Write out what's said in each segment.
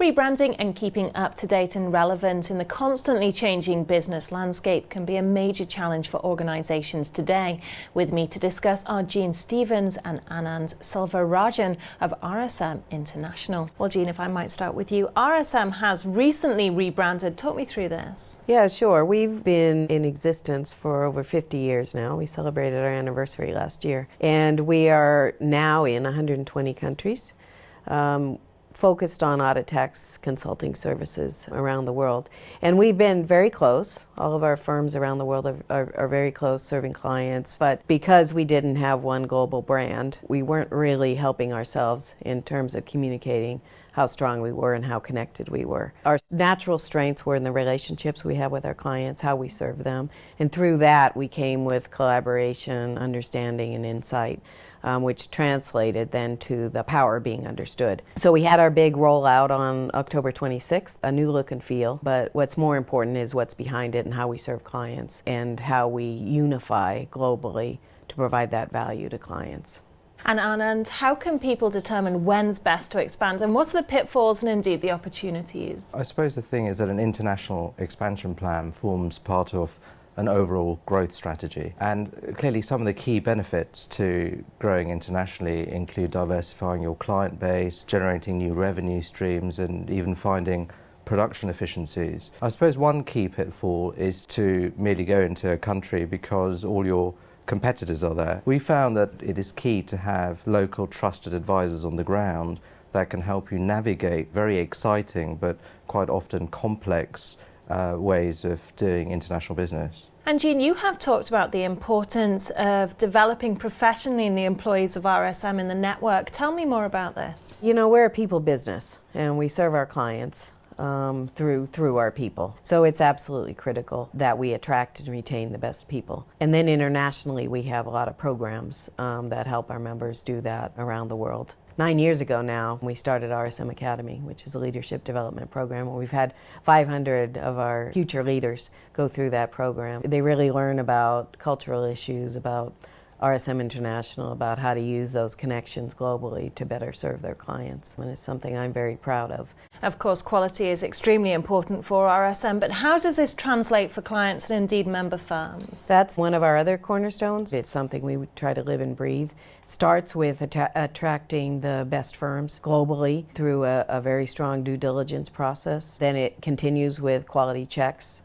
Rebranding and keeping up to date and relevant in the constantly changing business landscape can be a major challenge for organisations today. With me to discuss are Jean Stevens and Anand Selvarajan of RSM International. Well, Jean, if I might start with you, RSM has recently rebranded. Talk me through this. Yeah, sure. We've been in existence for over 50 years now. We celebrated our anniversary last year. And we are now in 120 countries. Focused on audit tax consulting services around the world. And we've been very close. All of our firms around the world are very close serving clients. But because we didn't have one global brand, we weren't really helping ourselves in terms of communicating how strong we were and how connected we were. Our natural strengths were in the relationships we have with our clients, how we serve them. And through that, we came with collaboration, understanding, and insight. Which translated then to the power being understood. So we had our big rollout on October 26th, a new look and feel, but what's more important is what's behind it and how we serve clients and how we unify globally to provide that value to clients. And Anand, how can people determine when's best to expand, and what's the pitfalls and indeed the opportunities? I suppose the thing is that an international expansion plan forms part of an overall growth strategy. And clearly some of the key benefits to growing internationally include diversifying your client base, generating new revenue streams, and even finding production efficiencies. I suppose one key pitfall is to merely go into a country because all your competitors are there. We found that it is key to have local trusted advisors on the ground that can help you navigate very exciting but quite often complex ways of doing international business. And Jean, you have talked about the importance of developing professionally in the employees of RSM in the network. Tell me more about this. You know, we're a people business and we serve our clients through our people. So it's absolutely critical that we attract and retain the best people. And then internationally, we have a lot of programs that help our members do that around the world. 9 years ago now, we started RSM Academy, which is a leadership development program. We've had 500 of our future leaders go through that program. They really learn about cultural issues, about RSM International, about how to use those connections globally to better serve their clients. And it's something I'm very proud of. Of course, quality is extremely important for RSM, but how does this translate for clients and indeed member firms? That's one of our other cornerstones. It's something we try to live and breathe. Starts with attracting the best firms globally through a very strong due diligence process. Then it continues with quality checks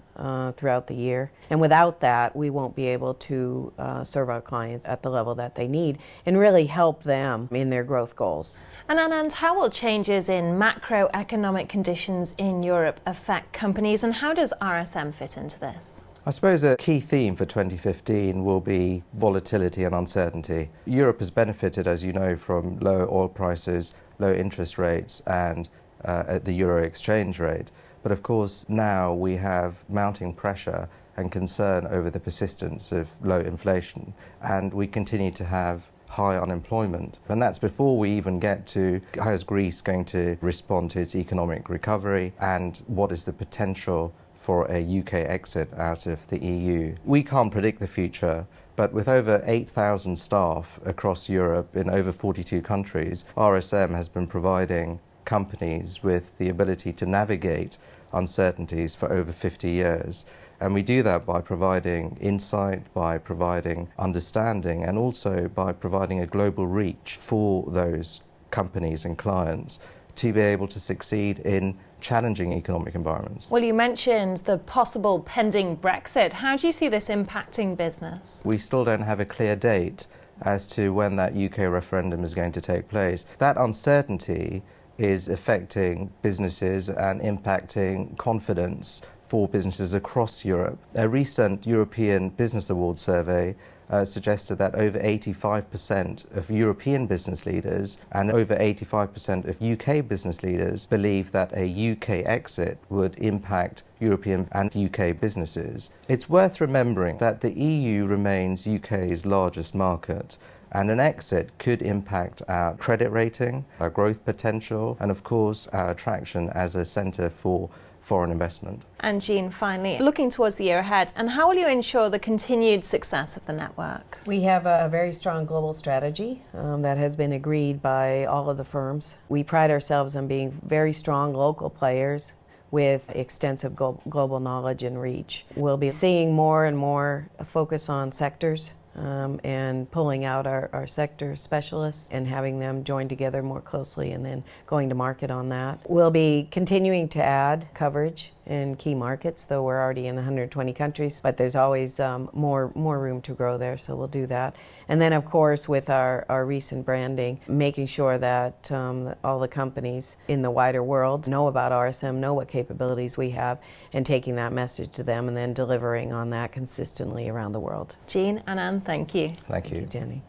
throughout the year. And without that, we won't be able to serve our clients at the level that they need and really help them in their growth goals. And Anand, how will changes in macroeconomic conditions in Europe affect companies, and how does RSM fit into this? I suppose a key theme for 2015 will be volatility and uncertainty. Europe has benefited, as you know, from low oil prices, low interest rates, and the euro exchange rate. But of course, now we have mounting pressure and concern over the persistence of low inflation, and we continue to have high unemployment. And that's before we even get to how is Greece going to respond to its economic recovery and what is the potential for a UK exit out of the EU. We can't predict the future, but with over 8,000 staff across Europe in over 42 countries, RSM has been providing companies with the ability to navigate uncertainties for over 50 years. And we do that by providing insight, by providing understanding, and also by providing a global reach for those companies and clients to be able to succeed in challenging economic environments. Well, you mentioned the possible pending Brexit. How do you see this impacting business? We still don't have a clear date as to when that UK referendum is going to take place. That uncertainty is affecting businesses and impacting confidence for businesses across Europe. A recent European Business Award survey suggested that over 85% of European business leaders and over 85% of UK business leaders believe that a UK exit would impact European and UK businesses. It's worth remembering that the EU remains UK's largest market, and an exit could impact our credit rating, our growth potential, and of course our attraction as a centre for foreign investment. And Jean, finally, looking towards the year ahead, and how will you ensure the continued success of the network? We have a very strong global strategy that has been agreed by all of the firms. We pride ourselves on being very strong local players with extensive global knowledge and reach. We'll be seeing more and more focus on sectors and pulling out our sector specialists and having them join together more closely and then going to market on that. We'll be continuing to add coverage in key markets, though we're already in 120 countries, but there's always more room to grow there, so we'll do that. And then, of course, with our recent branding, making sure that all the companies in the wider world know about RSM, know what capabilities we have, and taking that message to them and then delivering on that consistently around the world. Jean, Anand, thank you. Thank you. Thank you, Jenny.